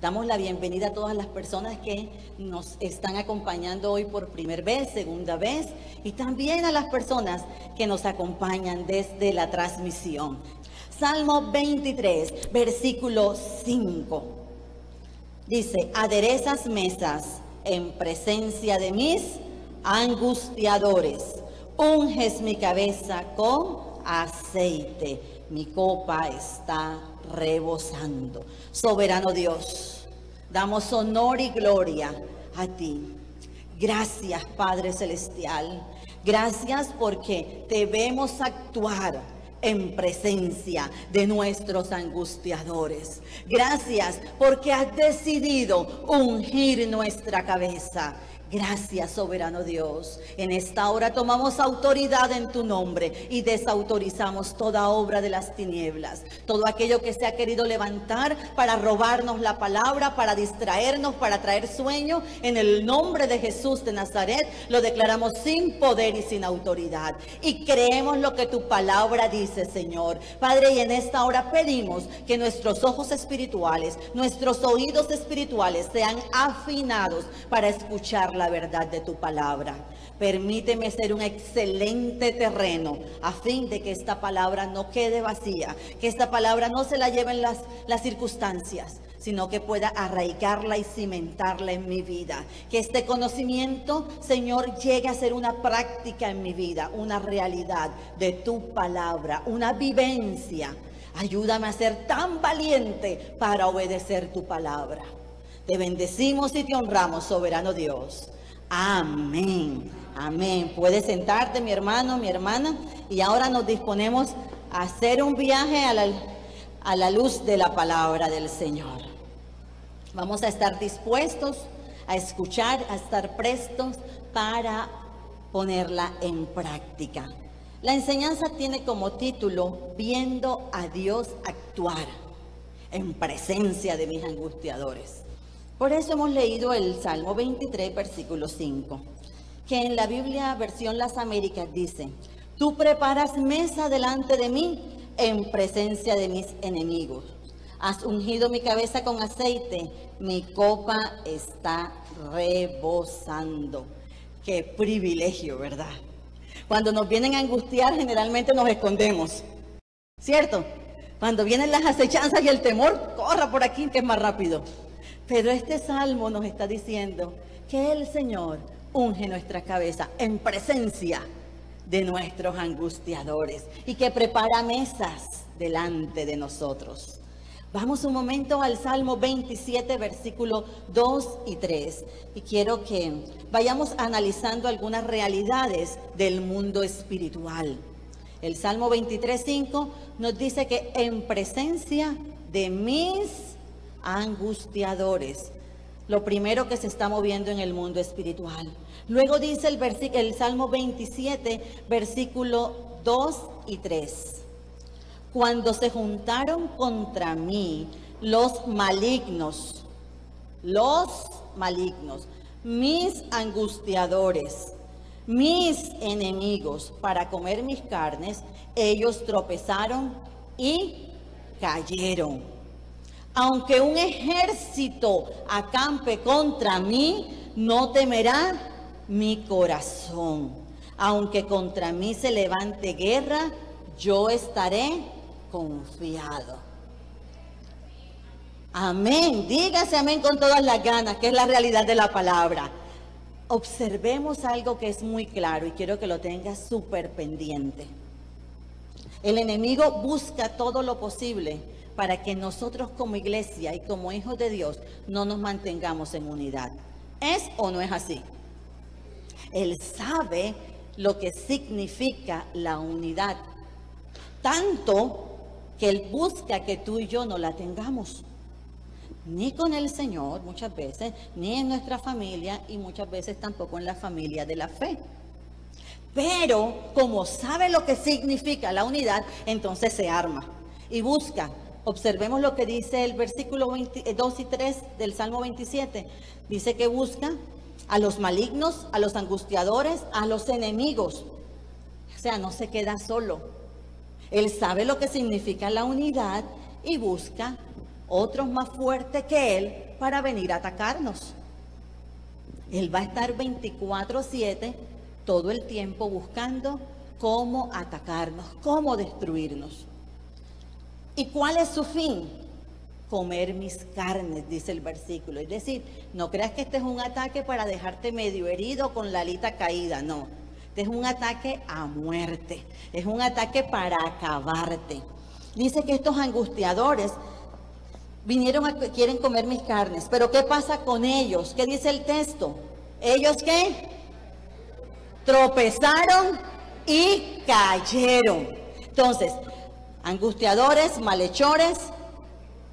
Damos la bienvenida a todas las personas que nos están acompañando hoy por primera vez, segunda vez, y también a las personas que nos acompañan desde la transmisión. Salmo 23, versículo 5. Dice: aderezas mesas en presencia de mis angustiadores, unges mi cabeza con aceite, mi copa está rebosando. Soberano Dios, damos honor y gloria a ti. Gracias, Padre Celestial. Gracias porque te vemos actuar en presencia de nuestros angustiadores. Gracias porque has decidido ungir nuestra cabeza. Gracias, soberano Dios. En esta hora tomamos autoridad en tu nombre y desautorizamos toda obra de las tinieblas. Todo aquello que se ha querido levantar para robarnos la palabra, para distraernos, para traer sueño, en el nombre de Jesús de Nazaret, lo declaramos sin poder y sin autoridad. Y creemos lo que tu palabra dice, Señor. Padre, y en esta hora pedimos que nuestros ojos espirituales, nuestros oídos espirituales sean afinados para escuchar la verdad de tu palabra. Permíteme ser un excelente terreno a fin de que esta palabra no quede vacía, que esta palabra no se la lleven las circunstancias, sino que pueda arraigarla y cimentarla en mi vida. Que este conocimiento, Señor, llegue a ser una práctica en mi vida, una realidad de tu palabra, una vivencia. Ayúdame a ser tan valiente para obedecer tu palabra. Te bendecimos y te honramos, soberano Dios. Amén. Amén. Puedes sentarte, mi hermano, mi hermana. Y ahora nos disponemos a hacer un viaje a la luz de la palabra del Señor. Vamos a estar dispuestos a escuchar, a estar prestos para ponerla en práctica. La enseñanza tiene como título: viendo a Dios actuar en presencia de mis angustiadores. Por eso hemos leído el Salmo 23, versículo 5, que en la Biblia versión Las Américas dice: tú preparas mesa delante de mí en presencia de mis enemigos. Has ungido mi cabeza con aceite, mi copa está rebosando. Qué privilegio, ¿verdad? Cuando nos vienen a angustiar, generalmente nos escondemos, ¿cierto? Cuando vienen las acechanzas y el temor, corra por aquí que es más rápido. Pero este salmo nos está diciendo que el Señor unge nuestra cabeza en presencia de nuestros angustiadores y que prepara mesas delante de nosotros. Vamos un momento al Salmo 27, versículos 2 y 3. Y quiero que vayamos analizando algunas realidades del mundo espiritual. El Salmo 23, 5 nos dice que en presencia de mis angustiadores. Lo primero que se está moviendo en el mundo espiritual. Luego dice el Salmo 27, versículo 2 y 3. Cuando se juntaron contra mí los malignos, mis angustiadores, mis enemigos, para comer mis carnes, ellos tropezaron y cayeron. Aunque un ejército acampe contra mí, no temerá mi corazón. Aunque contra mí se levante guerra, yo estaré confiado. Amén. Dígase amén con todas las ganas, que es la realidad de la palabra. Observemos algo que es muy claro y quiero que lo tengas súper pendiente. El enemigo busca todo lo posible para que nosotros como iglesia y como hijos de Dios no nos mantengamos en unidad. ¿Es o no es así? Él sabe lo que significa la unidad, tanto que Él busca que tú y yo no la tengamos. Ni con el Señor muchas veces, ni en nuestra familia y muchas veces tampoco en la familia de la fe. Pero como sabe lo que significa la unidad, entonces se arma y busca. Observemos lo que dice el versículo 2 y 3 del Salmo 27. Dice que busca a los malignos, a los angustiadores, a los enemigos. O sea, no se queda solo. Él sabe lo que significa la unidad y busca otros más fuertes que él para venir a atacarnos. Él va a estar 24/7 todo el tiempo buscando cómo atacarnos, cómo destruirnos. ¿Y cuál es su fin? Comer mis carnes, dice el versículo. Es decir, no creas que este es un ataque para dejarte medio herido con la alita caída, no. Este es un ataque a muerte, es un ataque para acabarte. Dice que estos angustiadores quieren comer mis carnes, pero ¿qué pasa con ellos? ¿Qué dice el texto? ¿Ellos qué? Tropezaron y cayeron. Entonces, angustiadores, malhechores,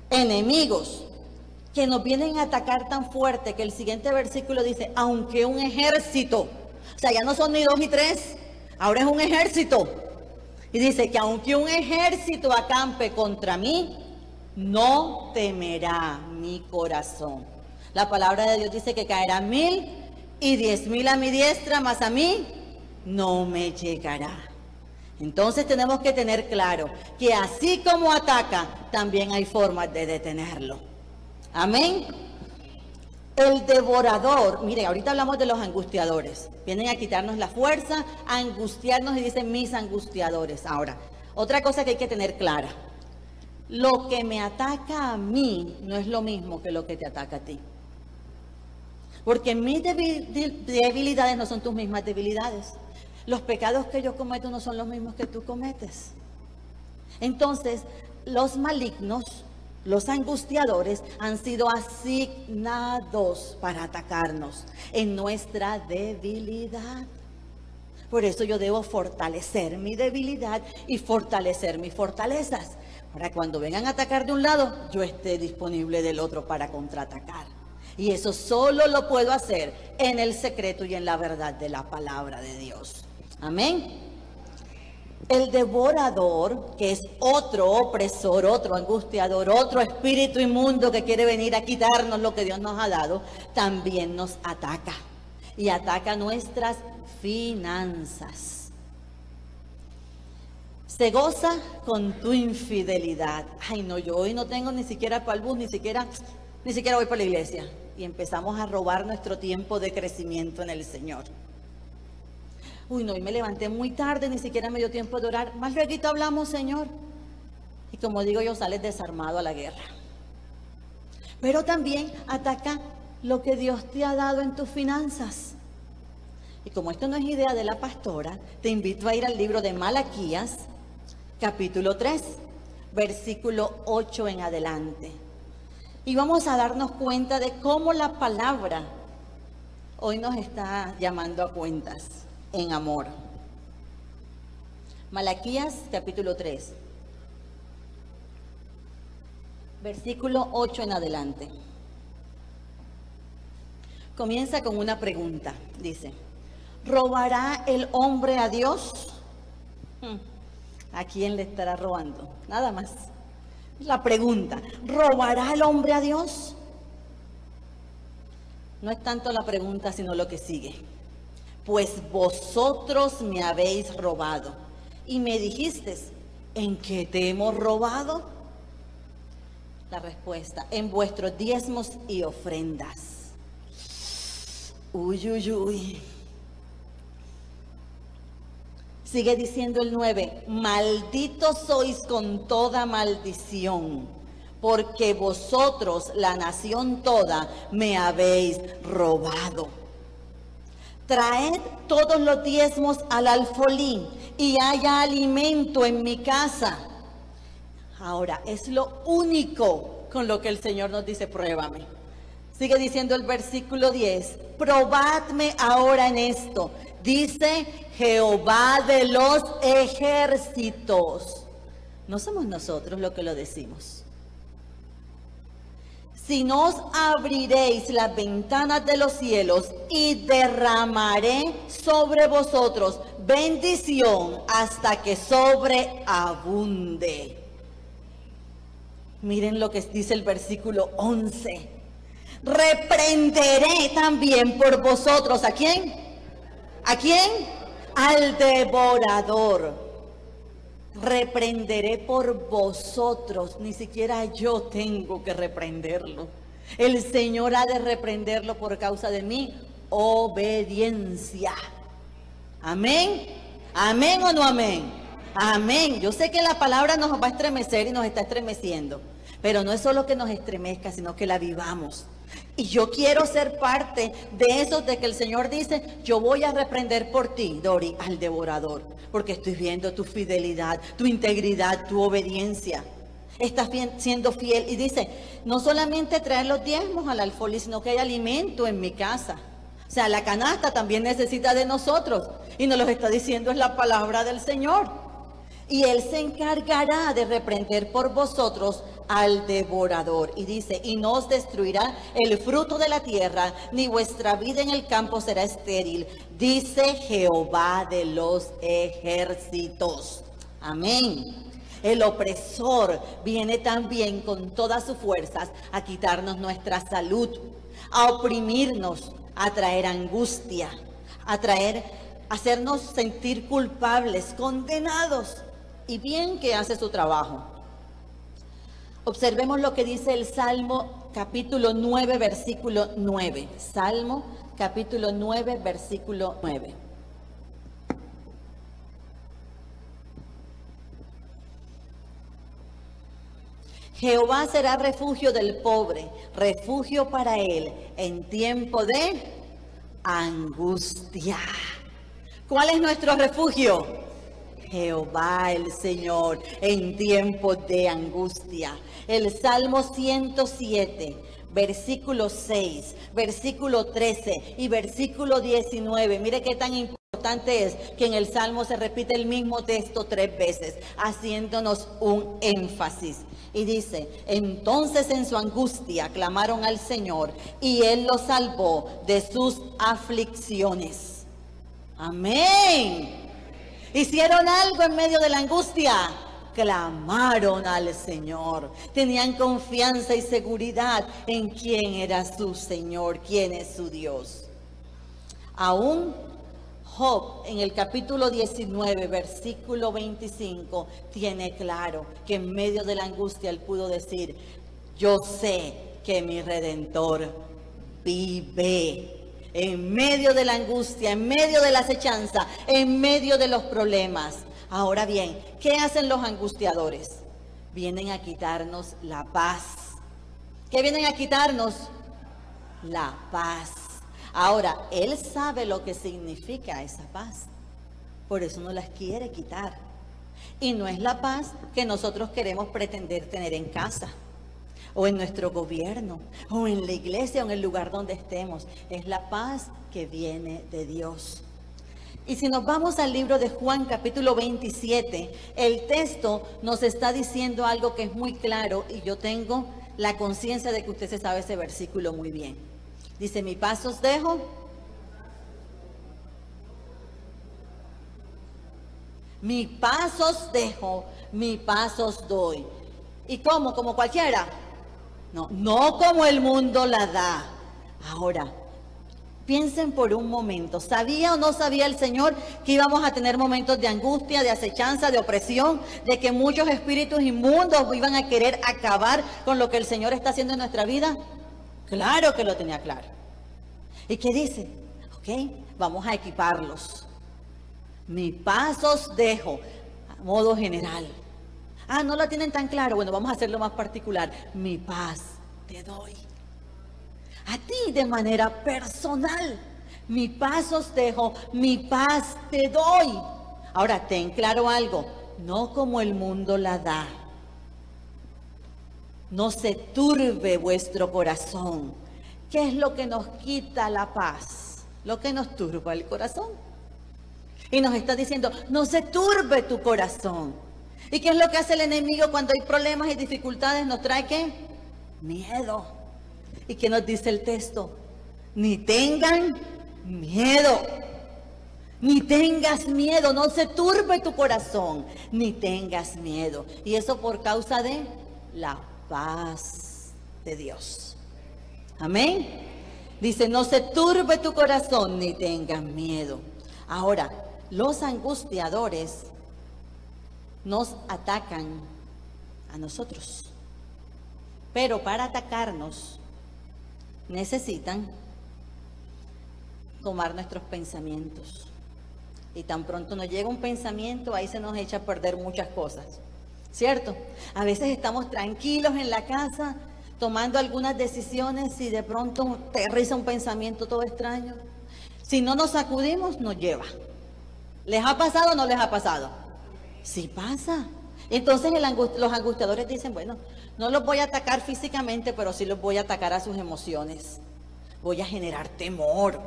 enemigos que nos vienen a atacar tan fuerte que el siguiente versículo dice, aunque un ejército, o sea, ya no son ni 2 ni 3, ahora es un ejército. Y dice que aunque un ejército acampe contra mí, no temerá mi corazón. La palabra de Dios dice que caerán 1000 y 10.000 a mi diestra, mas a mí no me llegará. Entonces tenemos que tener claro que así como ataca, también hay formas de detenerlo. Amén. El devorador, mire, ahorita hablamos de los angustiadores. Vienen a quitarnos la fuerza, a angustiarnos y dicen mis angustiadores. Ahora, otra cosa que hay que tener clara. Lo que me ataca a mí no es lo mismo que lo que te ataca a ti. Porque mis debilidades no son tus mismas debilidades. Los pecados que yo cometo no son los mismos que tú cometes. Entonces, los malignos, los angustiadores, han sido asignados para atacarnos en nuestra debilidad. Por eso yo debo fortalecer mi debilidad y fortalecer mis fortalezas. Para cuando vengan a atacar de un lado, yo esté disponible del otro para contraatacar. Y eso solo lo puedo hacer en el secreto y en la verdad de la palabra de Dios. Amén. El devorador, que es otro opresor, otro angustiador, otro espíritu inmundo que quiere venir a quitarnos lo que Dios nos ha dado, también nos ataca. Y ataca nuestras finanzas. Se goza con tu infidelidad. Ay, no, yo hoy no tengo ni siquiera para el bus, ni siquiera voy para la iglesia. Y empezamos a robar nuestro tiempo de crecimiento en el Señor. Uy, no, hoy me levanté muy tarde, ni siquiera me dio tiempo de orar. Más luego hablamos, Señor. Y como digo yo, sales desarmado a la guerra. Pero también ataca lo que Dios te ha dado en tus finanzas. Y como esto no es idea de la pastora, te invito a ir al libro de Malaquías, capítulo 3, versículo 8 en adelante. Y vamos a darnos cuenta de cómo la palabra hoy nos está llamando a cuentas en amor. Malaquías, capítulo 3, versículo 8 en adelante. Comienza con una pregunta, dice: ¿robará el hombre a Dios? ¿A quién le estará robando? Nada más. La pregunta, ¿robará el hombre a Dios? No es tanto la pregunta, sino lo que sigue. Pues vosotros me habéis robado. Y me dijisteis, ¿en qué te hemos robado? La respuesta, en vuestros diezmos y ofrendas. Uy, uy, uy. Sigue diciendo el 9, malditos sois con toda maldición, porque vosotros, la nación toda, me habéis robado. Traed todos los diezmos al alfolí y haya alimento en mi casa. Ahora, es lo único con lo que el Señor nos dice, pruébame. Sigue diciendo el versículo 10, probadme ahora en esto, dice Jehová de los ejércitos. No somos nosotros los que lo decimos. Si no os abriréis las ventanas de los cielos y derramaré sobre vosotros bendición hasta que sobreabunde. Miren lo que dice el versículo 11. Reprenderé también por vosotros, ¿a quién? ¿A quién? Al devorador. reprenderé por vosotros. Ni siquiera yo tengo que reprenderlo. El Señor ha de reprenderlo por causa de mi obediencia. Amén. Amén o no amén. Amén. Yo sé que la palabra nos va a estremecer y nos está estremeciendo. Pero no es solo que nos estremezca, sino que la vivamos. Y yo quiero ser parte de eso, de que el Señor dice, yo voy a reprender por ti, Dori, al devorador, porque estoy viendo tu fidelidad, tu integridad, tu obediencia. Estás siendo fiel. Y dice, no solamente traer los diezmos al alfolí, sino que hay alimento en mi casa. O sea, la canasta también necesita de nosotros. Y nos lo está diciendo, es la palabra del Señor. Y Él se encargará de reprender por vosotros al devorador. Y dice, y no os destruirá el fruto de la tierra, ni vuestra vida en el campo será estéril, dice Jehová de los ejércitos. Amén. El opresor viene también con todas sus fuerzas a quitarnos nuestra salud, a oprimirnos, a traer angustia, a hacernos sentir culpables, condenados. Y bien que hace su trabajo. Observemos lo que dice el Salmo capítulo 9, versículo 9. Salmo capítulo 9, versículo 9. Jehová será refugio del pobre, refugio para él en tiempo de angustia. ¿Cuál es nuestro refugio? Jehová el Señor en tiempo de angustia. El Salmo 107, versículo 6, versículo 13 y versículo 19. Mire qué tan importante es que en el Salmo se repite el mismo texto 3 veces, haciéndonos un énfasis. Y dice, entonces en su angustia clamaron al Señor y Él los salvó de sus aflicciones. Amén. Hicieron algo en medio de la angustia. Clamaron al Señor. Tenían confianza y seguridad en quién era su Señor, quién es su Dios. Aún Job, en el capítulo 19, versículo 25, tiene claro que en medio de la angustia él pudo decir, yo sé que mi Redentor vive. En medio de la angustia, en medio de la acechanza, en medio de los problemas. Ahora bien, ¿qué hacen los angustiadores? Vienen a quitarnos la paz. ¿Qué vienen a quitarnos? La paz. Ahora, Él sabe lo que significa esa paz. Por eso no las quiere quitar. Y no es la paz que nosotros queremos pretender tener en casa, o en nuestro gobierno, o en la iglesia, o en el lugar donde estemos. Es la paz que viene de Dios. Y si nos vamos al libro de Juan, capítulo 27, el texto nos está diciendo algo que es muy claro, y yo tengo la conciencia de que usted se sabe ese versículo muy bien. Dice, mi paz os dejo, mi paz os dejo, mi paz os doy. ¿Y cómo? ¿Como cualquiera? No, no como el mundo la da. Ahora, piensen por un momento, ¿sabía o no sabía el Señor que íbamos a tener momentos de angustia, de acechanza, de opresión, de que muchos espíritus inmundos iban a querer acabar con lo que el Señor está haciendo en nuestra vida? Claro que lo tenía claro. ¿Y qué dice? Ok, vamos a equiparlos. Mi paz os dejo, a modo general. Ah, no lo tienen tan claro. Bueno, vamos a hacerlo más particular. Mi paz te doy. A ti de manera personal. Mi paz os dejo, mi paz te doy. Ahora, ten claro algo. No como el mundo la da. No se turbe vuestro corazón. ¿Qué es lo que nos quita la paz? Lo que nos turba el corazón. Y nos está diciendo, no se turbe tu corazón. ¿Y qué es lo que hace el enemigo cuando hay problemas y dificultades? ¿Nos trae qué? Miedo. ¿Y qué nos dice el texto? Ni tengan miedo. Ni tengas miedo. No se turbe tu corazón. Ni tengas miedo. Y eso por causa de la paz de Dios. Amén. Dice, no se turbe tu corazón ni tengas miedo. Ahora, los angustiadores nos atacan a nosotros. Pero para atacarnos necesitan tomar nuestros pensamientos. Y tan pronto nos llega un pensamiento, ahí se nos echa a perder muchas cosas, ¿cierto? A veces estamos tranquilos en la casa, tomando algunas decisiones y de pronto aterriza un pensamiento todo extraño. Si no nos sacudimos, nos lleva. ¿Les ha pasado o no les ha pasado? Sí pasa. Entonces los angustiadores dicen, bueno, no los voy a atacar físicamente, pero sí los voy a atacar a sus emociones. Voy a generar temor.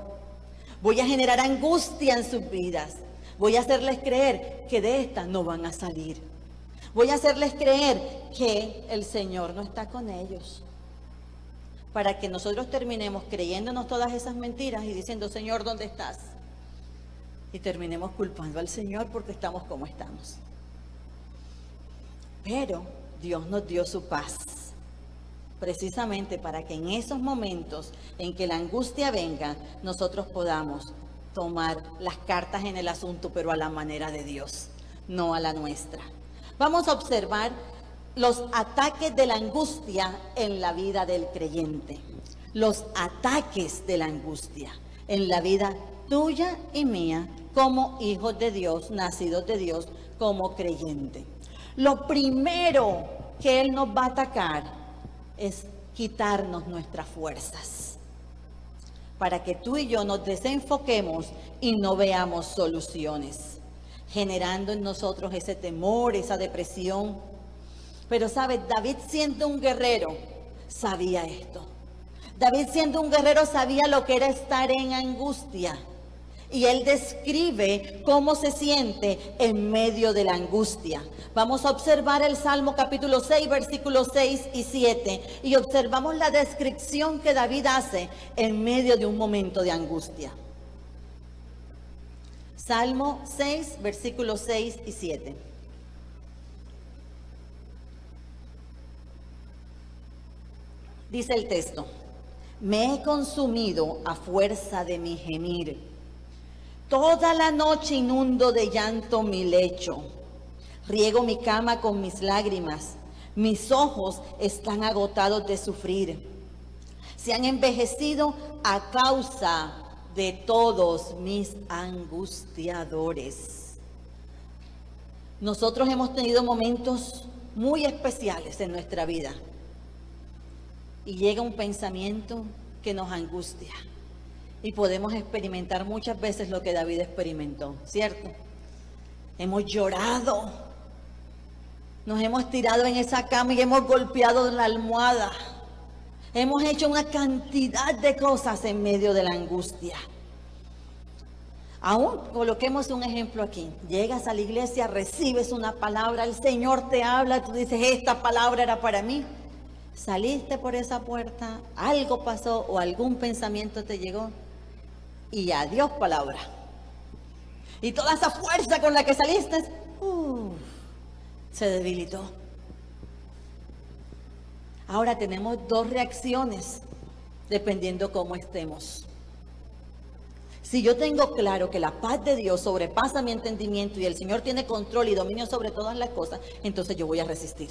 Voy a generar angustia en sus vidas. Voy a hacerles creer que de esta no van a salir. Voy a hacerles creer que el Señor no está con ellos. Para que nosotros terminemos creyéndonos todas esas mentiras y diciendo, Señor, ¿dónde estás? Y terminemos culpando al Señor porque estamos como estamos. Pero Dios nos dio su paz, precisamente para que en esos momentos en que la angustia venga, nosotros podamos tomar las cartas en el asunto, pero a la manera de Dios, no a la nuestra. Vamos a observar los ataques de la angustia en la vida del creyente. Los ataques de la angustia en la vida tuya y mía como hijos de Dios, nacidos de Dios, como creyente. Lo primero que Él nos va a atacar es quitarnos nuestras fuerzas, para que tú y yo nos desenfoquemos y no veamos soluciones, generando en nosotros ese temor, esa depresión. Pero sabes, David siendo un guerrero, sabía esto. David siendo un guerrero sabía lo que era estar en angustia. Y él describe cómo se siente en medio de la angustia. Vamos a observar el Salmo capítulo 6, versículos 6 y 7. Y observamos la descripción que David hace en medio de un momento de angustia. Salmo 6, versículos 6 y 7. Dice el texto: me he consumido a fuerza de mi gemir. Toda la noche inundo de llanto mi lecho. Riego mi cama con mis lágrimas. Mis ojos están agotados de sufrir. Se han envejecido a causa de todos mis angustiadores. Nosotros hemos tenido momentos muy especiales en nuestra vida. Y llega un pensamiento que nos angustia. Y podemos experimentar muchas veces lo que David experimentó, ¿cierto? Hemos llorado, nos hemos tirado en esa cama y hemos golpeado la almohada. Hemos hecho una cantidad de cosas en medio de la angustia. Aún coloquemos un ejemplo aquí. Llegas a la iglesia, recibes una palabra, el Señor te habla, tú dices, esta palabra era para mí. Saliste por esa puerta, algo pasó o algún pensamiento te llegó. Y adiós palabra. Y toda esa fuerza con la que saliste, se debilitó. Ahora tenemos dos reacciones, dependiendo cómo estemos. Si yo tengo claro que la paz de Dios sobrepasa mi entendimiento y el Señor tiene control y dominio sobre todas las cosas, entonces yo voy a resistir.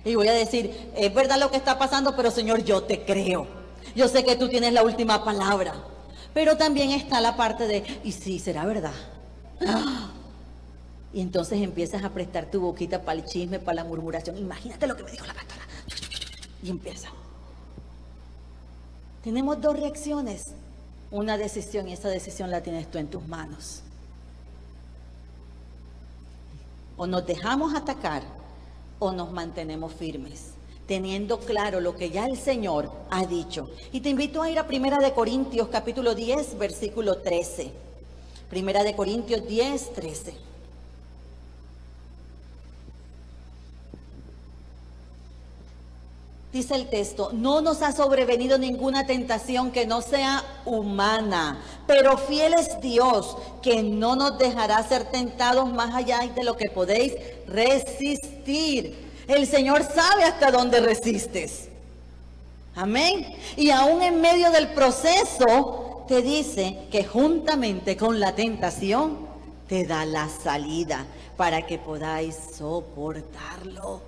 Y voy a decir, es verdad lo que está pasando, pero Señor, yo te creo. Yo sé que tú tienes la última palabra. Pero también está la parte de, y sí, será verdad. Y entonces empiezas a prestar tu boquita para el chisme, para la murmuración. Imagínate lo que me dijo la pastora. Y empieza. Tenemos dos reacciones. Una decisión, y esa decisión la tienes tú en tus manos. O nos dejamos atacar, o nos mantenemos firmes, teniendo claro lo que ya el Señor ha dicho. Y te invito a ir a 1 Corintios capítulo 10, versículo 13. 1 Corintios 10, 13. Dice el texto, no nos ha sobrevenido ninguna tentación que no sea humana, pero fiel es Dios, que no nos dejará ser tentados más allá de lo que podéis resistir. El Señor sabe hasta dónde resistes. Amén. Y aún en medio del proceso te dice que juntamente con la tentación te da la salida para que podáis soportarlo.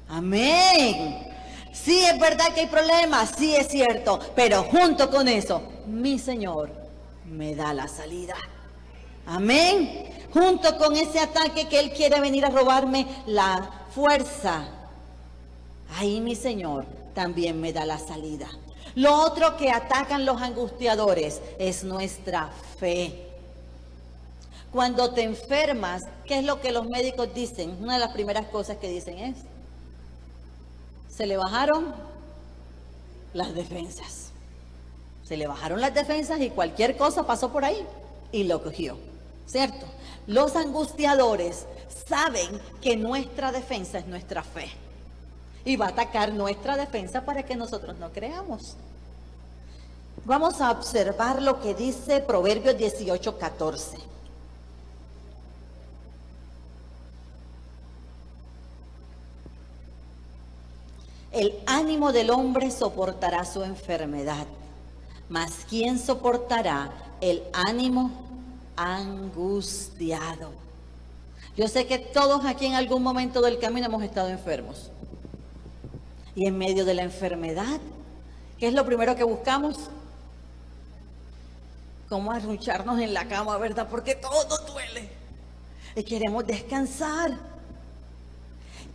Amén. Sí, es verdad que hay problemas, sí es cierto, pero junto con eso, mi Señor me da la salida. Amén. Junto con ese ataque que Él quiere venir a robarme la fuerza, ahí mi Señor también me da la salida. Lo otro que atacan los angustiadores es nuestra fe. Cuando te enfermas, ¿qué es lo que los médicos dicen? Una de las primeras cosas que dicen es: se le bajaron las defensas. Se le bajaron las defensas y cualquier cosa pasó por ahí y lo cogió, ¿cierto? Los angustiadores saben que nuestra defensa es nuestra fe y va a atacar nuestra defensa para que nosotros no creamos. Vamos a observar lo que dice Proverbios 18:14. El ánimo del hombre soportará su enfermedad, mas ¿quién soportará el ánimo angustiado? Yo sé que todos aquí en algún momento del camino hemos estado enfermos. Y en medio de la enfermedad, ¿qué es lo primero que buscamos? Cómo arruncharnos en la cama, ¿verdad? Porque todo duele. Y queremos descansar.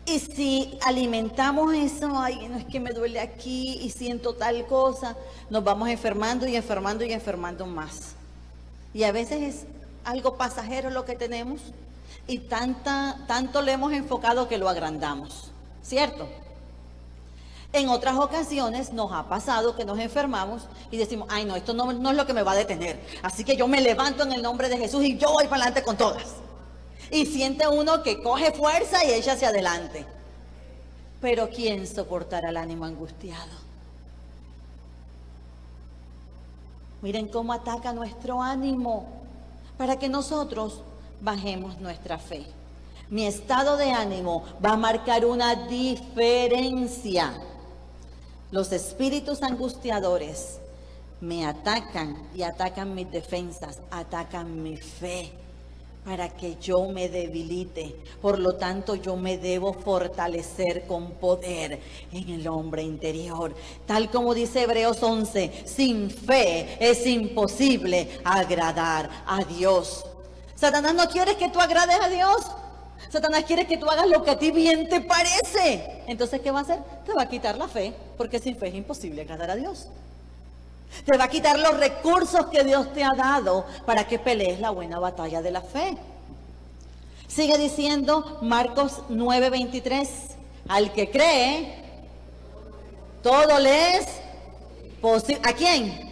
Y si alimentamos eso, ay, no es que me duele aquí y siento tal cosa, nos vamos enfermando y enfermando y enfermando más. Y a veces es algo pasajero lo que tenemos y tanto le hemos enfocado que lo agrandamos, ¿cierto? En otras ocasiones nos ha pasado que nos enfermamos y decimos: ay no, esto no es lo que me va a detener, así que yo me levanto en el nombre de Jesús y yo voy para adelante con todas. Y siente uno que coge fuerza y echa hacia adelante. Pero ¿quién soportará el ánimo angustiado? Miren cómo ataca nuestro ánimo para que nosotros bajemos nuestra fe. Mi estado de ánimo va a marcar una diferencia. Los espíritus angustiadores me atacan y atacan mis defensas, atacan mi fe, para que yo me debilite. Por lo tanto, yo me debo fortalecer con poder en el hombre interior. Tal como dice Hebreos 11, sin fe es imposible agradar a Dios. Satanás no quiere que tú agrades a Dios. Satanás quiere que tú hagas lo que a ti bien te parece. Entonces, ¿qué va a hacer? Te va a quitar la fe, porque sin fe es imposible agradar a Dios. Te va a quitar los recursos que Dios te ha dado para que pelees la buena batalla de la fe. Sigue diciendo Marcos 9:23. Al que cree, todo le es posible. ¿A quién?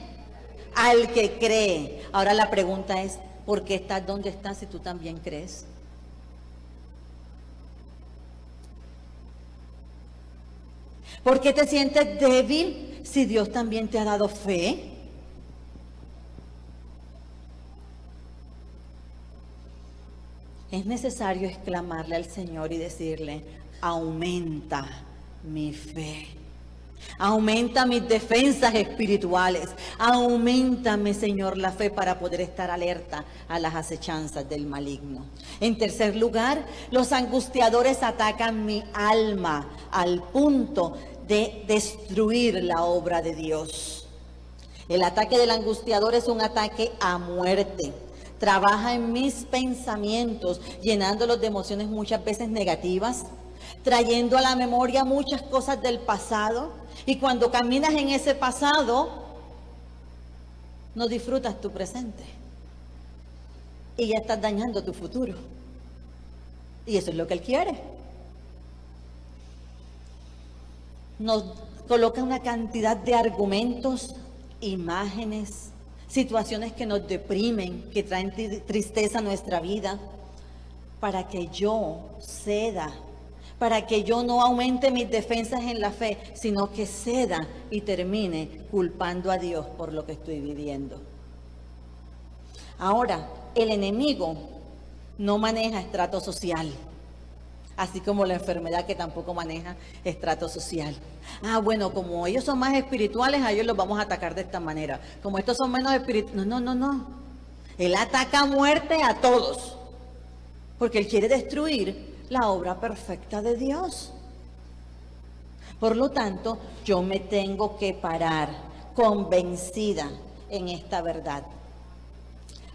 Al que cree. Ahora la pregunta es: ¿por qué estás donde estás si tú también crees? ¿Por qué te sientes débil si Dios también te ha dado fe? Es necesario exclamarle al Señor y decirle: aumenta mi fe, aumenta mis defensas espirituales, auméntame, Señor, la fe para poder estar alerta a las acechanzas del maligno. En tercer lugar, los angustiadores atacan mi alma al punto de destruir la obra de Dios. El ataque del angustiador es un ataque a muerte. Trabaja en mis pensamientos, llenándolos de emociones muchas veces negativas, trayendo a la memoria muchas cosas del pasado. Y cuando caminas en ese pasado, no disfrutas tu presente. Y ya estás dañando tu futuro. Y eso es lo que Él quiere. Nos coloca una cantidad de argumentos, imágenes, situaciones que nos deprimen, que traen tristeza a nuestra vida, para que yo ceda, para que yo no aumente mis defensas en la fe, sino que ceda y termine culpando a Dios por lo que estoy viviendo. Ahora, el enemigo no maneja estrato social, así como la enfermedad que tampoco maneja estrato social. Bueno, como ellos son más espirituales, a ellos los vamos a atacar de esta manera. Como estos son menos espirituales, no. Él ataca a muerte a todos. porque él quiere destruir la obra perfecta de Dios. Por lo tanto, yo me tengo que parar convencida en esta verdad.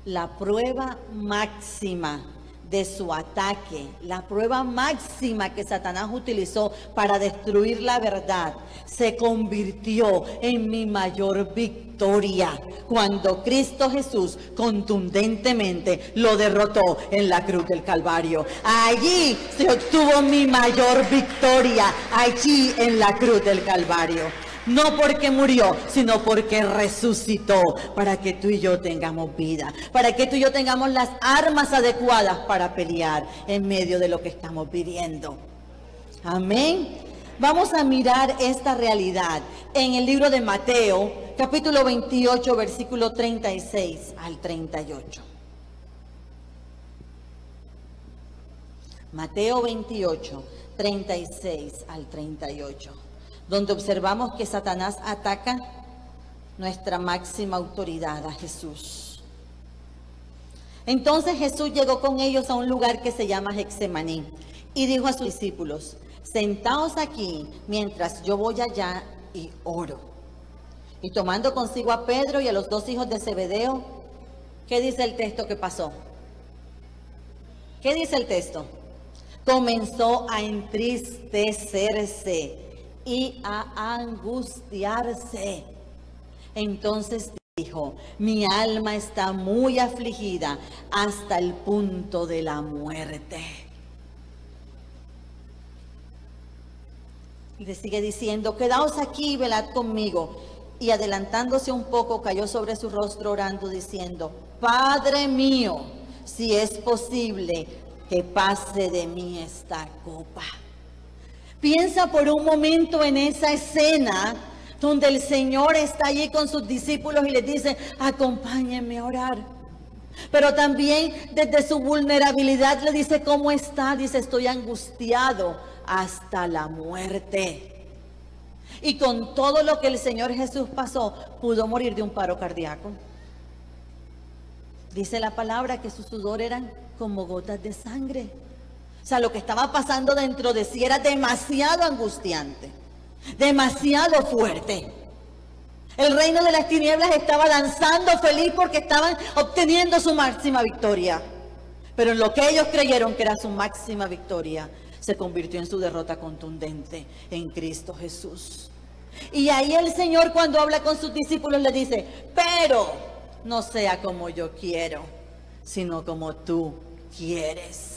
La prueba máxima de su ataque, la prueba máxima que Satanás utilizó para destruir la verdad, se convirtió en mi mayor victoria cuando Cristo Jesús contundentemente lo derrotó en la cruz del Calvario. Allí se obtuvo mi mayor victoria, allí en la cruz del Calvario. No porque murió, sino porque resucitó, para que tú y yo tengamos vida, para que tú y yo tengamos las armas adecuadas para pelear en medio de lo que estamos viviendo. Amén. Vamos a mirar esta realidad en el libro de Mateo, capítulo 28, versículo 36 al 38. Mateo 28, 36 al 38. Donde observamos que Satanás ataca nuestra máxima autoridad, a Jesús. Entonces Jesús llegó con ellos a un lugar que se llama Getsemaní y dijo a sus discípulos: sentaos aquí mientras yo voy allá y oro. Y tomando consigo a Pedro y a los dos hijos de Zebedeo, ¿qué dice el texto que pasó? ¿Qué dice el texto? Comenzó a entristecerse y a angustiarse. Entonces dijo: mi alma está muy afligida hasta el punto de la muerte. Y le sigue diciendo: quedaos aquí y velad conmigo. Y adelantándose un poco, cayó sobre su rostro orando, diciendo: Padre mío, si es posible, que pase de mí esta copa. Piensa por un momento en esa escena donde el Señor está allí con sus discípulos y les dice: acompáñenme a orar. Pero también desde su vulnerabilidad le dice: ¿cómo está? Dice: estoy angustiado hasta la muerte. Y con todo lo que el Señor Jesús pasó, pudo morir de un paro cardíaco. Dice la palabra que sus sudor eran como gotas de sangre. O sea, lo que estaba pasando dentro de sí era demasiado angustiante, demasiado fuerte. El reino de las tinieblas estaba danzando feliz porque estaban obteniendo su máxima victoria. Pero en lo que ellos creyeron que era su máxima victoria, se convirtió en su derrota contundente en Cristo Jesús. Y ahí el Señor, cuando habla con sus discípulos, le dice: pero no sea como yo quiero, sino como tú quieres.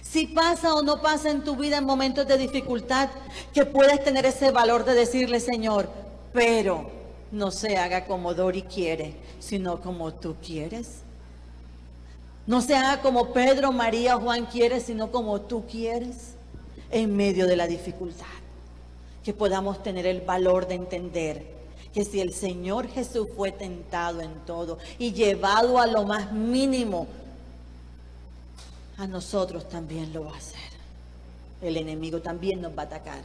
Si pasa o no pasa en tu vida en momentos de dificultad, que puedes tener ese valor de decirle: Señor, pero no se haga como Dori quiere, sino como tú quieres. No se haga como Pedro, María o Juan quiere, sino como tú quieres, en medio de la dificultad. Que podamos tener el valor de entender que si el Señor Jesús fue tentado en todo y llevado a lo más mínimo, a nosotros también lo va a hacer. El enemigo también nos va a atacar.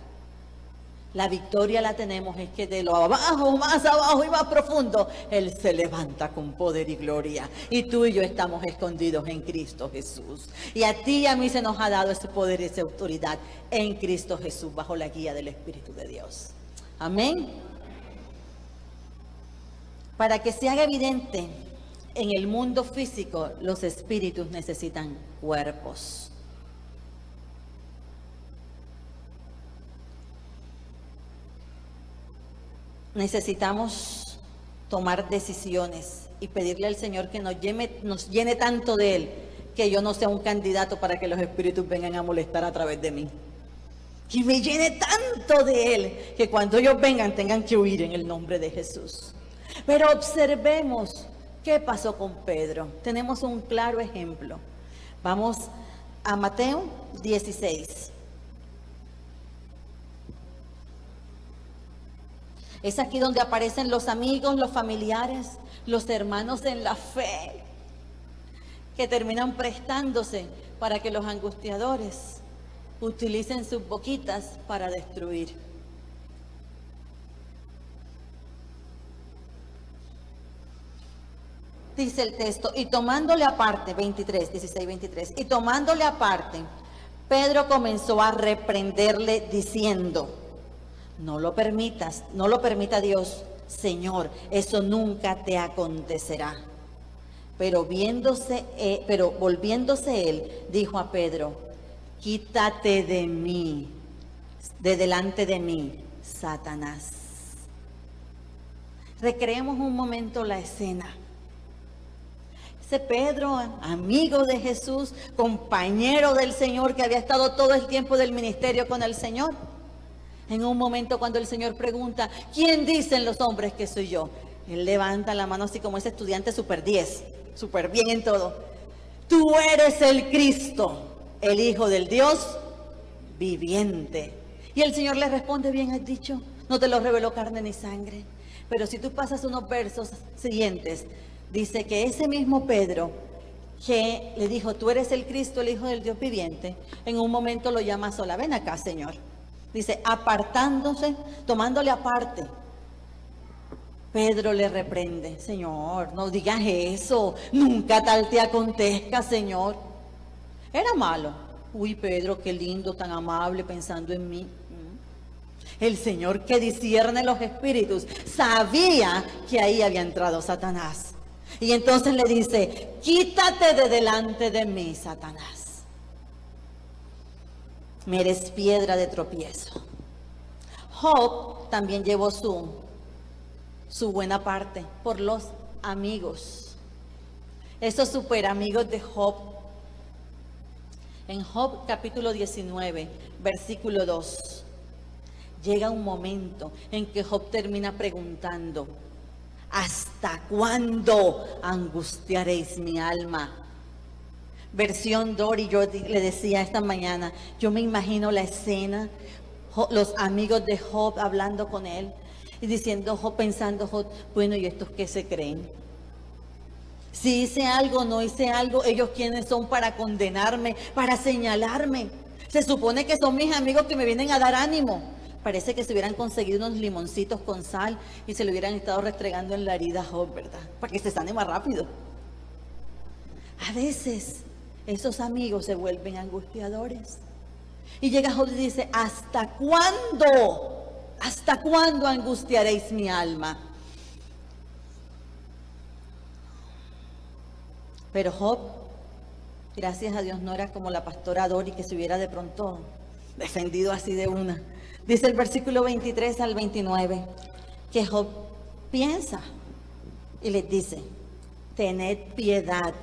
La victoria la tenemos es que de lo abajo, más abajo y más profundo, Él se levanta con poder y gloria. Y tú y yo estamos escondidos en Cristo Jesús. Y a ti y a mí se nos ha dado ese poder y esa autoridad en Cristo Jesús, bajo la guía del Espíritu de Dios. Amén. Para que se haga evidente en el mundo físico, los espíritus necesitan cuerpos. Necesitamos tomar decisiones y pedirle al Señor que nos llene tanto de Él, que yo no sea un candidato para que los espíritus vengan a molestar a través de mí. Que me llene tanto de Él, que cuando ellos vengan tengan que huir en el nombre de Jesús. Pero observemos qué pasó con Pedro. Tenemos un claro ejemplo. Vamos a Mateo 16. Es aquí donde aparecen los amigos, los familiares, los hermanos en la fe, que terminan prestándose para que los angustiadores utilicen sus boquitas para destruir. dice el texto, y tomándole aparte, 23, 16, 23, y tomándole aparte, Pedro comenzó a reprenderle diciendo, no lo permitas, no lo permita Dios, Señor, eso nunca te acontecerá. Pero volviéndose él, dijo a Pedro, quítate de mí, de delante de mí, Satanás. Recreemos un momento la escena. Ese Pedro, amigo de Jesús, compañero del Señor, que había estado todo el tiempo del ministerio con el Señor. En un momento cuando el Señor pregunta, ¿quién dicen los hombres que soy yo? Él levanta la mano así como ese estudiante super 10, super bien en todo. Tú eres el Cristo, el Hijo del Dios viviente. Y el Señor le responde, bien has dicho, no te lo reveló carne ni sangre. Pero si tú pasas unos versos siguientes, dice que ese mismo Pedro que le dijo, tú eres el Cristo, el Hijo del Dios viviente, en un momento lo llama a sola, ven acá, Señor. Dice, apartándose, tomándole aparte, Pedro le reprende, Señor, no digas eso, nunca tal te acontezca, Señor. Era malo. Uy, Pedro, qué lindo, tan amable, pensando en mí. El Señor que discierne los espíritus sabía que ahí había entrado Satanás. Y entonces le dice, quítate de delante de mí, Satanás. Me eres piedra de tropiezo. Job también llevó su buena parte por los amigos. Esos super amigos de Job. En Job capítulo 19, versículo 2. Llega un momento en que Job termina preguntando, ¿hasta cuándo angustiaréis mi alma? Versión Dori, yo le decía esta mañana, yo me imagino la escena, los amigos de Job hablando con él y diciendo, Job, pensando, Job, bueno, ¿y estos qué se creen? Si hice algo, no hice algo, ellos quiénes son para condenarme, para señalarme. Se supone que son mis amigos que me vienen a dar ánimo. Parece que se hubieran conseguido unos limoncitos con sal y se lo hubieran estado restregando en la herida a Job, ¿verdad? Para que se sane más rápido. A veces esos amigos se vuelven angustiadores. Y llega Job y dice, ¿hasta cuándo? ¿Hasta cuándo angustiaréis mi alma? Pero Job, gracias a Dios, no era como la pastora Dori que se hubiera de pronto defendido así de una. Dice el versículo 23 al 29 que Job piensa y les dice, tened piedad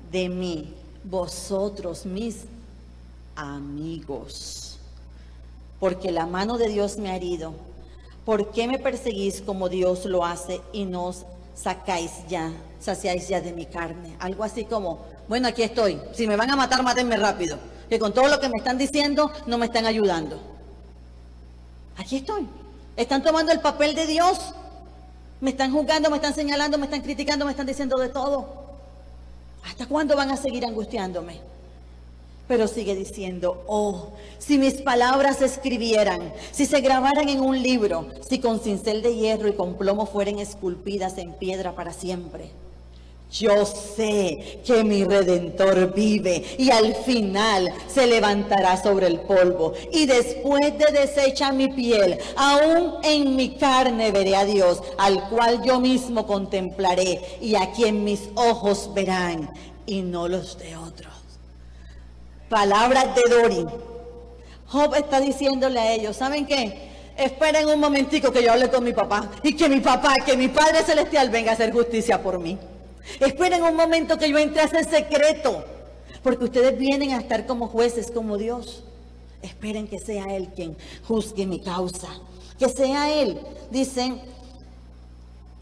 de mí, vosotros mis amigos, porque la mano de Dios me ha herido. ¿Por qué me perseguís como Dios lo hace y no os saciáis ya de mi carne? Algo así como, bueno, aquí estoy, si me van a matar, mátenme rápido, que con todo lo que me están diciendo no me están ayudando. Aquí estoy. Están tomando el papel de Dios. Me están juzgando, me están señalando, me están criticando, me están diciendo de todo. ¿Hasta cuándo van a seguir angustiándome? Pero sigue diciendo, oh, si mis palabras se escribieran, si se grabaran en un libro, si con cincel de hierro y con plomo fueran esculpidas en piedra para siempre. Yo sé que mi Redentor vive y al final se levantará sobre el polvo. Y después de deshecha mi piel, aún en mi carne veré a Dios, al cual yo mismo contemplaré y a quien mis ojos verán y no los de otros. Palabras de Dori. Job está diciéndole a ellos, ¿saben qué? Esperen un momentico que yo hable con mi papá y que mi papá, que mi Padre Celestial venga a hacer justicia por mí. Esperen un momento que yo entre a ese secreto, porque ustedes vienen a estar como jueces, como Dios. Esperen que sea Él quien juzgue mi causa, que sea Él. Dicen,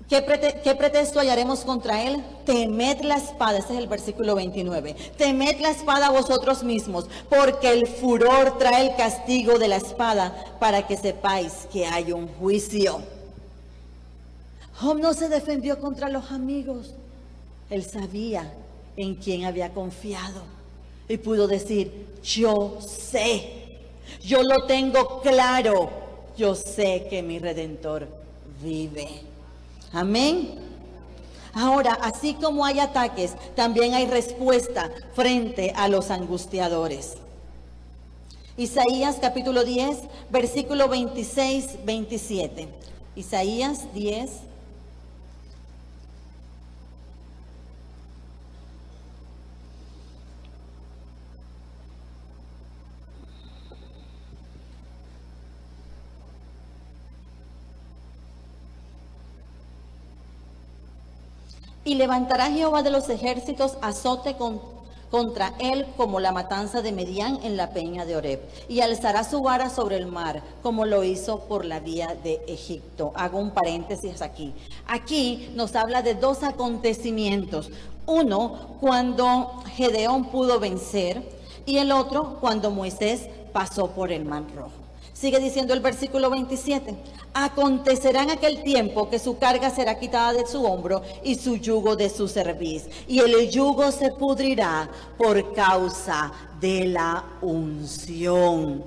¿qué pretexto hallaremos contra Él? Temed la espada, ese es el versículo 29. Temed la espada vosotros mismos, porque el furor trae el castigo de la espada, para que sepáis que hay un juicio. Job no se defendió contra los amigos. Él sabía en quién había confiado y pudo decir, yo sé, yo lo tengo claro, yo sé que mi Redentor vive. Amén. Ahora, así como hay ataques, también hay respuesta frente a los angustiadores. Isaías capítulo 10, versículo 26-27. Isaías 10. Y levantará Jehová de los ejércitos azote contra él como la matanza de Medián en la peña de Oreb. Y alzará su vara sobre el mar, como lo hizo por la vía de Egipto. Hago un paréntesis aquí. Aquí nos habla de dos acontecimientos. Uno, cuando Gedeón pudo vencer, y el otro, cuando Moisés pasó por el mar rojo. Sigue diciendo el versículo 27. Acontecerá en aquel tiempo que su carga será quitada de su hombro y su yugo de su cerviz. Y el yugo se pudrirá por causa de la unción.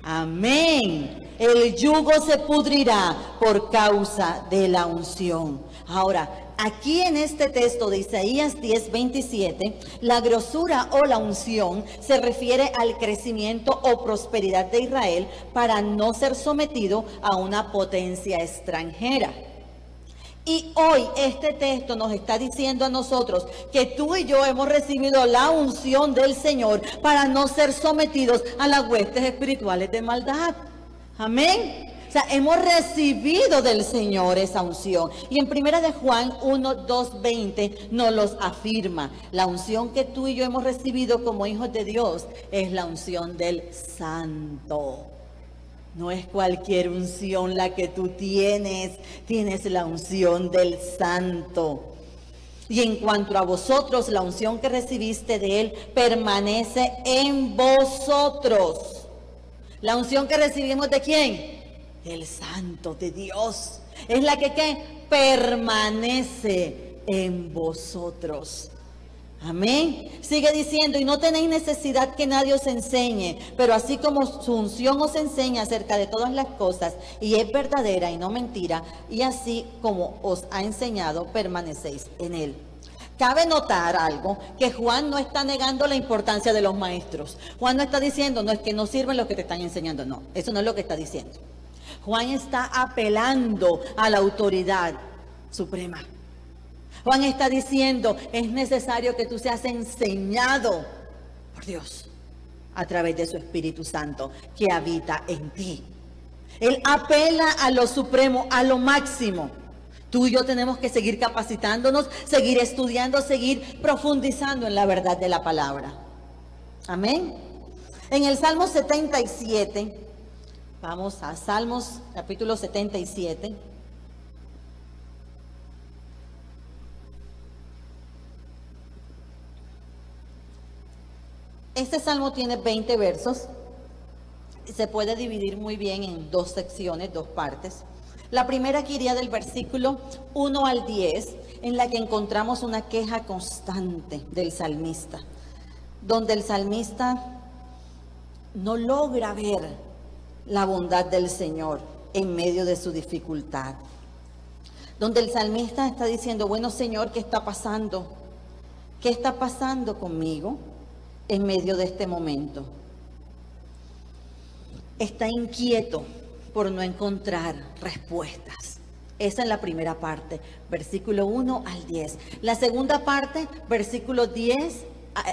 Amén. El yugo se pudrirá por causa de la unción. Ahora, aquí en este texto de Isaías 10, 27, la grosura o la unción se refiere al crecimiento o prosperidad de Israel para no ser sometido a una potencia extranjera. Y hoy este texto nos está diciendo a nosotros que tú y yo hemos recibido la unción del Señor para no ser sometidos a las huestes espirituales de maldad. Amén. O sea, hemos recibido del Señor esa unción. Y en 1 de Juan 1, 2, 20 nos los afirma. La unción que tú y yo hemos recibido como hijos de Dios es la unción del Santo. No es cualquier unción la que tú tienes. Tienes la unción del Santo. Y en cuanto a vosotros, la unción que recibiste de Él permanece en vosotros. La unción que recibimos ¿de quién? El Santo de Dios. Es la que permanece en vosotros. Amén. Sigue diciendo, y no tenéis necesidad que nadie os enseñe, pero así como su unción os enseña acerca de todas las cosas, y es verdadera y no mentira, y así como os ha enseñado, permanecéis en él. Cabe notar algo, que Juan no está negando la importancia de los maestros. Juan no está diciendo, no es que no sirven los que te están enseñando, no, eso no es lo que está diciendo. Juan está apelando a la autoridad suprema. Juan está diciendo, es necesario que tú seas enseñado por Dios a través de su Espíritu Santo que habita en ti. Él apela a lo supremo, a lo máximo. Tú y yo tenemos que seguir capacitándonos, seguir estudiando, seguir profundizando en la verdad de la palabra. Amén. En el Salmo 77, vamos a Salmos capítulo 77. Este salmo tiene 20 versos. Se puede dividir muy bien en dos secciones, dos partes. La primera que iría del versículo 1 al 10, en la que encontramos una queja constante del salmista, donde el salmista no logra ver la bondad del Señor en medio de su dificultad. Donde el salmista está diciendo, bueno Señor, ¿qué está pasando? ¿Qué está pasando conmigo en medio de este momento? Está inquieto por no encontrar respuestas. Esa es la primera parte, versículo 1 al 10. La segunda parte, versículo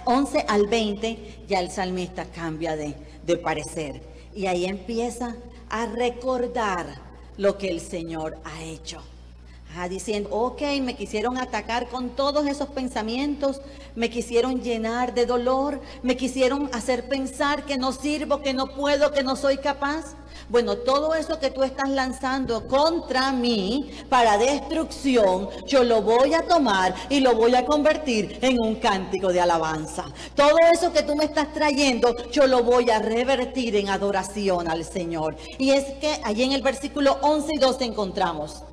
11 al 20, ya el salmista cambia de parecer. Y ahí empieza a recordar lo que el Señor ha hecho. Diciendo, ok, me quisieron atacar con todos esos pensamientos, me quisieron llenar de dolor, me quisieron hacer pensar que no sirvo, que no puedo, que no soy capaz. Bueno, todo eso que tú estás lanzando contra mí para destrucción, yo lo voy a tomar y lo voy a convertir en un cántico de alabanza. Todo eso que tú me estás trayendo, yo lo voy a revertir en adoración al Señor. Y es que allí en el versículo 11 y 12 encontramos,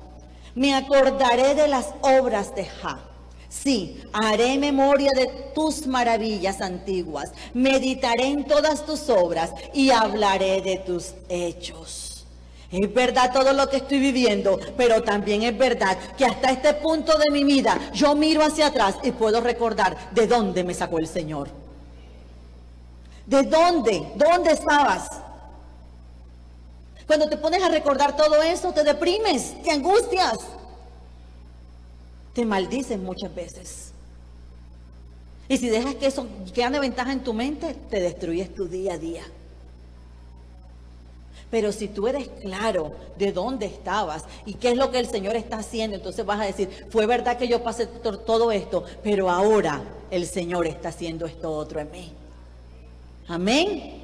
me acordaré de las obras de Jah. Sí, haré memoria de tus maravillas antiguas. Meditaré en todas tus obras y hablaré de tus hechos. Es verdad todo lo que estoy viviendo, pero también es verdad que hasta este punto de mi vida yo miro hacia atrás y puedo recordar de dónde me sacó el Señor. ¿De dónde? ¿Dónde estabas? Cuando te pones a recordar todo eso, te deprimes, te angustias, te maldices muchas veces. Y si dejas que eso gane ventaja en tu mente, te destruyes tu día a día. Pero si tú eres claro de dónde estabas y qué es lo que el Señor está haciendo, entonces vas a decir, fue verdad que yo pasé por todo esto, pero ahora el Señor está haciendo esto otro en mí. Amén.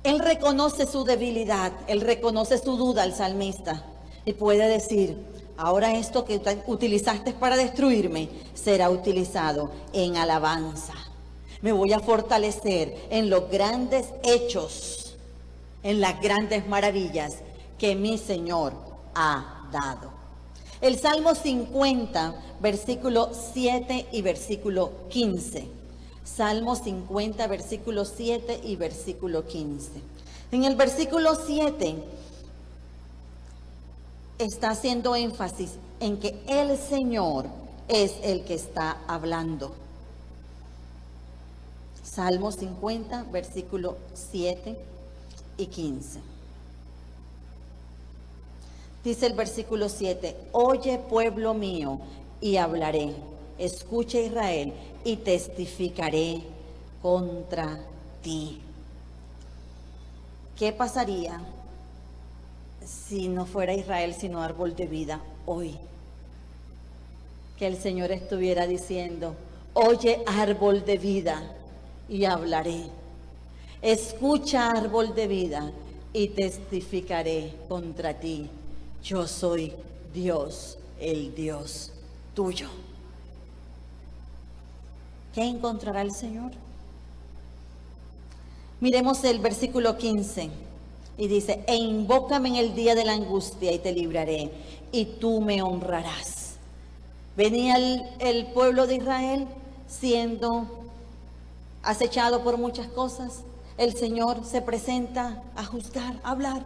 Él reconoce su debilidad, él reconoce su duda, el salmista, y puede decir, ahora esto que utilizaste para destruirme será utilizado en alabanza. Me voy a fortalecer en los grandes hechos, en las grandes maravillas que mi Señor ha dado. El Salmo 50, versículo 7 y versículo 15. Salmo 50, versículo 7 y versículo 15. En el versículo 7 está haciendo énfasis en que el Señor es el que está hablando. Salmo 50, versículo 7 y 15. Dice el versículo 7, oye pueblo mío y hablaré, escucha Israel y testificaré contra ti. ¿Qué pasaría si no fuera Israel sino árbol de vida hoy? Que el Señor estuviera diciendo, oye árbol de vida y hablaré, escucha árbol de vida y testificaré contra ti. Yo soy Dios, el Dios tuyo. ¿Qué encontrará el Señor? Miremos el versículo 15 y dice, e invócame en el día de la angustia y te libraré y tú me honrarás. Venía el pueblo de Israel siendo acechado por muchas cosas. El Señor se presenta a juzgar, a hablar.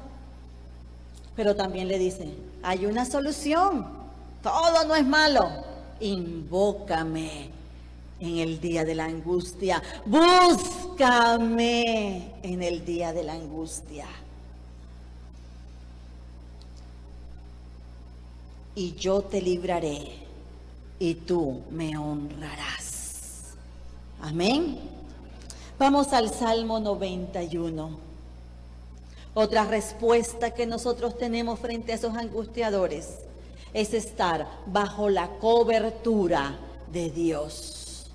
Pero también le dice, hay una solución. Todo no es malo. Invócame en el día de la angustia. Búscame en el día de la angustia. Y yo te libraré y tú me honrarás. Amén. Vamos al Salmo 91. Otra respuesta que nosotros tenemos frente a esos angustiadores es estar bajo la cobertura de Dios.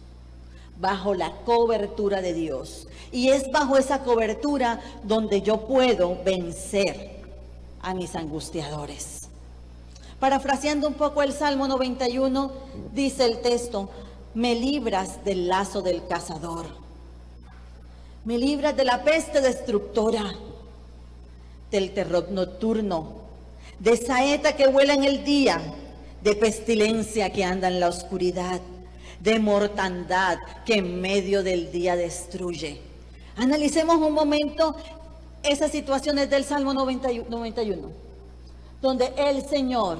Bajo la cobertura de Dios. Y es bajo esa cobertura donde yo puedo vencer a mis angustiadores. Parafraseando un poco el Salmo 91, dice el texto, me libras del lazo del cazador. Me libras de la peste destructora, del terror nocturno, de saeta que vuela en el día, de pestilencia que anda en la oscuridad, de mortandad que en medio del día destruye. Analicemos un momento esas situaciones del Salmo 91, donde el Señor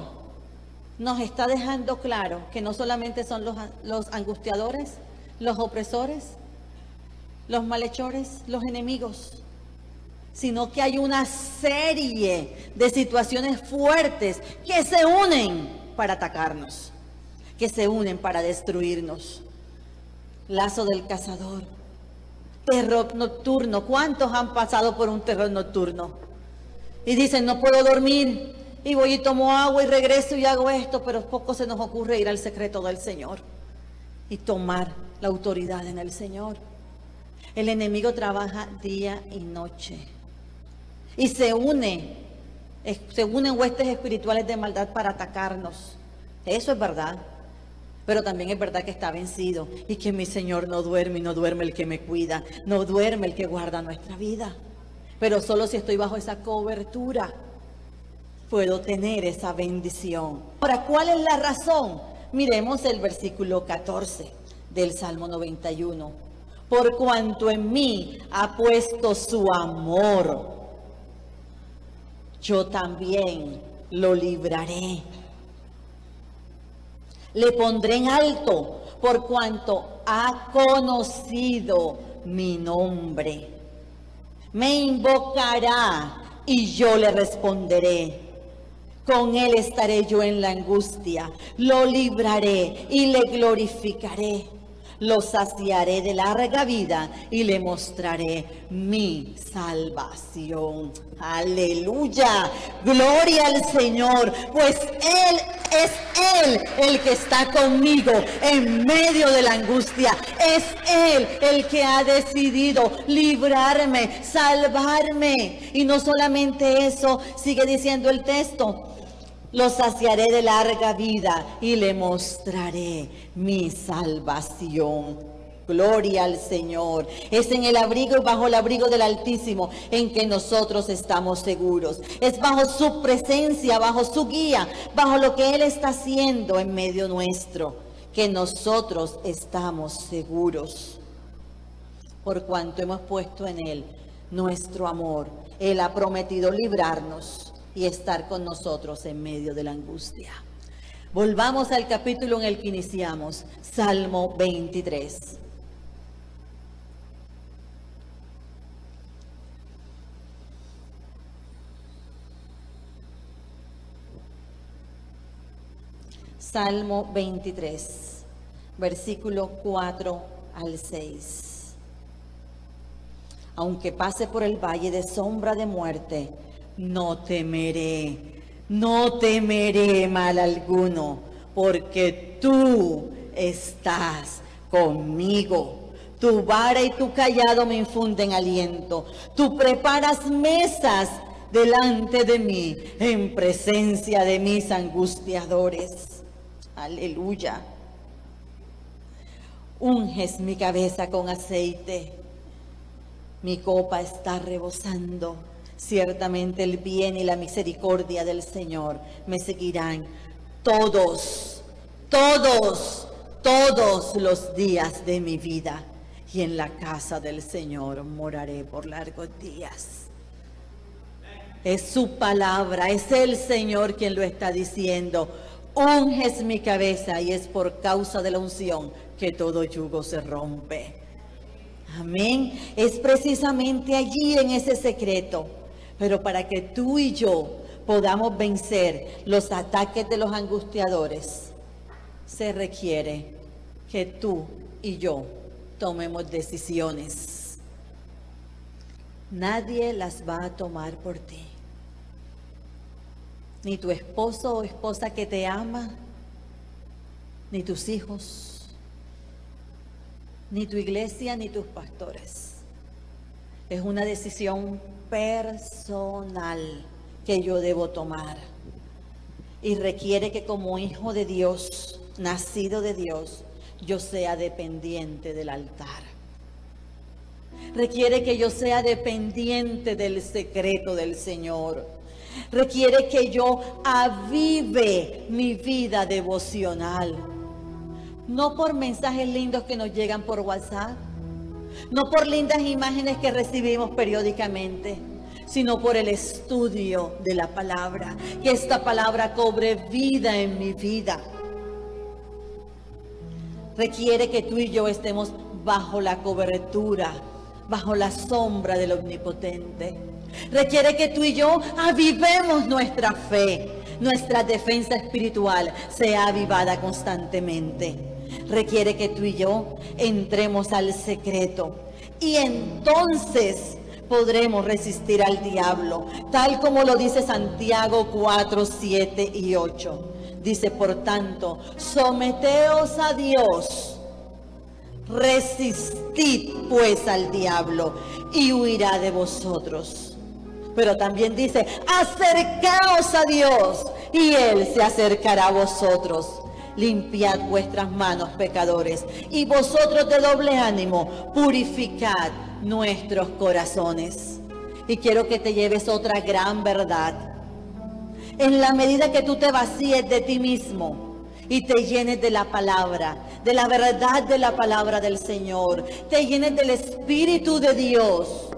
nos está dejando claro que no solamente son los angustiadores, los opresores, los malhechores, los enemigos, sino que hay una serie de situaciones fuertes que se unen para atacarnos, que se unen para destruirnos. Lazo del cazador, terror nocturno. ¿Cuántos han pasado por un terror nocturno? Y dicen, no puedo dormir, y voy y tomo agua y regreso y hago esto, pero poco se nos ocurre ir al secreto del Señor y tomar la autoridad en el Señor. El enemigo trabaja día y noche y se unen huestes espirituales de maldad para atacarnos. Eso es verdad, pero también es verdad que está vencido y que mi Señor no duerme, y no duerme el que me cuida, no duerme el que guarda nuestra vida. Pero solo si estoy bajo esa cobertura puedo tener esa bendición. Ahora, ¿cuál es la razón? Miremos el versículo 14 del Salmo 91. por cuanto en mí ha puesto su amor, yo también lo libraré. Le pondré en alto por cuanto ha conocido mi nombre. Me invocará y yo le responderé. Con él estaré yo en la angustia. Lo libraré y le glorificaré. Lo saciaré de larga vida y le mostraré mi salvación. Aleluya, gloria al Señor, pues Él es Él el que está conmigo en medio de la angustia. Es Él el que ha decidido librarme, salvarme. Y no solamente eso, sigue diciendo el texto. Lo saciaré de larga vida y le mostraré mi salvación. Gloria al Señor. Es en el abrigo y bajo el abrigo del Altísimo en que nosotros estamos seguros. Es bajo su presencia, bajo su guía, bajo lo que Él está haciendo en medio nuestro, que nosotros estamos seguros. Por cuanto hemos puesto en Él nuestro amor, Él ha prometido librarnos y estar con nosotros en medio de la angustia. Volvamos al capítulo en el que iniciamos, Salmo 23. Salmo 23, versículo 4 al 6. Aunque pase por el valle de sombra de muerte, no temeré mal alguno, porque tú estás conmigo. Tu vara y tu cayado me infunden aliento. Tú preparas mesas delante de mí, en presencia de mis angustiadores. Aleluya. Unges mi cabeza con aceite. Mi copa está rebosando. Ciertamente el bien y la misericordia del Señor me seguirán todos los días de mi vida. Y en la casa del Señor moraré por largos días. Es su palabra, es el Señor quien lo está diciendo. Unges mi cabeza y es por causa de la unción que todo yugo se rompe. Amén. Es precisamente allí en ese secreto. Pero para que tú y yo podamos vencer los ataques de los angustiadores, se requiere que tú y yo tomemos decisiones. Nadie las va a tomar por ti. Ni tu esposo o esposa que te ama, ni tus hijos, ni tu iglesia, ni tus pastores. Es una decisión personal que yo debo tomar. Y requiere que como hijo de Dios, nacido de Dios, yo sea dependiente del altar. Requiere que yo sea dependiente del secreto del Señor. Requiere que yo avive mi vida devocional. No por mensajes lindos que nos llegan por WhatsApp, no por lindas imágenes que recibimos periódicamente, sino por el estudio de la palabra. Que esta palabra cobre vida en mi vida. Requiere que tú y yo estemos bajo la cobertura, bajo la sombra del Omnipotente. Requiere que tú y yo avivemos nuestra fe, nuestra defensa espiritual sea avivada constantemente. Requiere que tú y yo entremos al secreto y entonces podremos resistir al diablo, tal como lo dice Santiago 4, 7 y 8. Dice, por tanto, someteos a Dios, resistid pues al diablo y huirá de vosotros. Pero también dice, acercaos a Dios y Él se acercará a vosotros. Limpiad vuestras manos, pecadores, y vosotros de doble ánimo, purificad nuestros corazones. Y quiero que te lleves otra gran verdad. En la medida que tú te vacíes de ti mismo y te llenes de la palabra, de la verdad de la palabra del Señor, te llenes del Espíritu de Dios,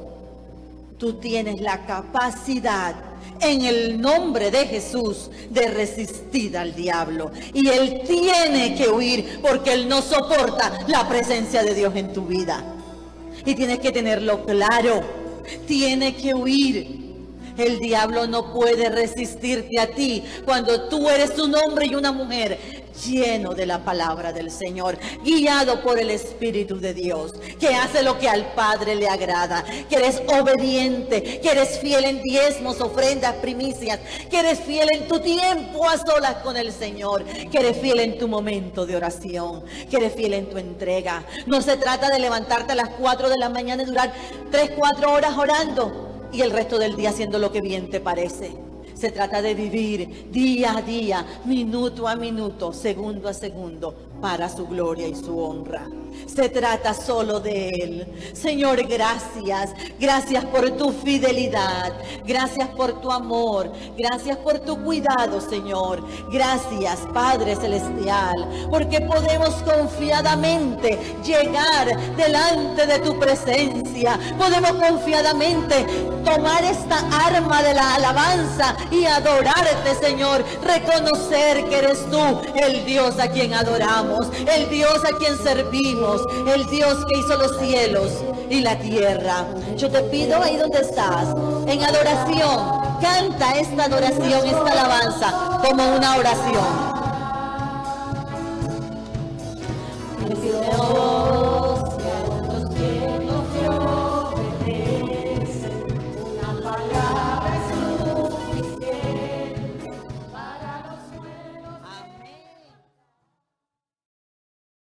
tú tienes la capacidad en el nombre de Jesús de resistir al diablo. Y él tiene que huir porque él no soporta la presencia de Dios en tu vida. Y tienes que tenerlo claro, tiene que huir. El diablo no puede resistirte a ti cuando tú eres un hombre y una mujer lleno de la palabra del Señor, guiado por el Espíritu de Dios, que hace lo que al Padre le agrada, que eres obediente, que eres fiel en diezmos, ofrendas, primicias, que eres fiel en tu tiempo a solas con el Señor, que eres fiel en tu momento de oración, que eres fiel en tu entrega. No se trata de levantarte a las 4 de la mañana y durar 3, 4 horas orando y el resto del día haciendo lo que bien te parece. Se trata de vivir día a día, minuto a minuto, segundo a segundo, para su gloria y su honra. Se trata solo de Él. Señor, gracias. Gracias por tu fidelidad. Gracias por tu amor. Gracias por tu cuidado, Señor. Gracias, Padre Celestial, porque podemos confiadamente llegar delante de tu presencia. Podemos confiadamente tomar esta arma de la alabanza y adorarte, Señor. Reconocer que eres tú el Dios a quien adoramos, el Dios a quien servimos, el Dios que hizo los cielos y la tierra. Yo te pido ahí donde estás, en adoración, canta esta adoración, esta alabanza como una oración.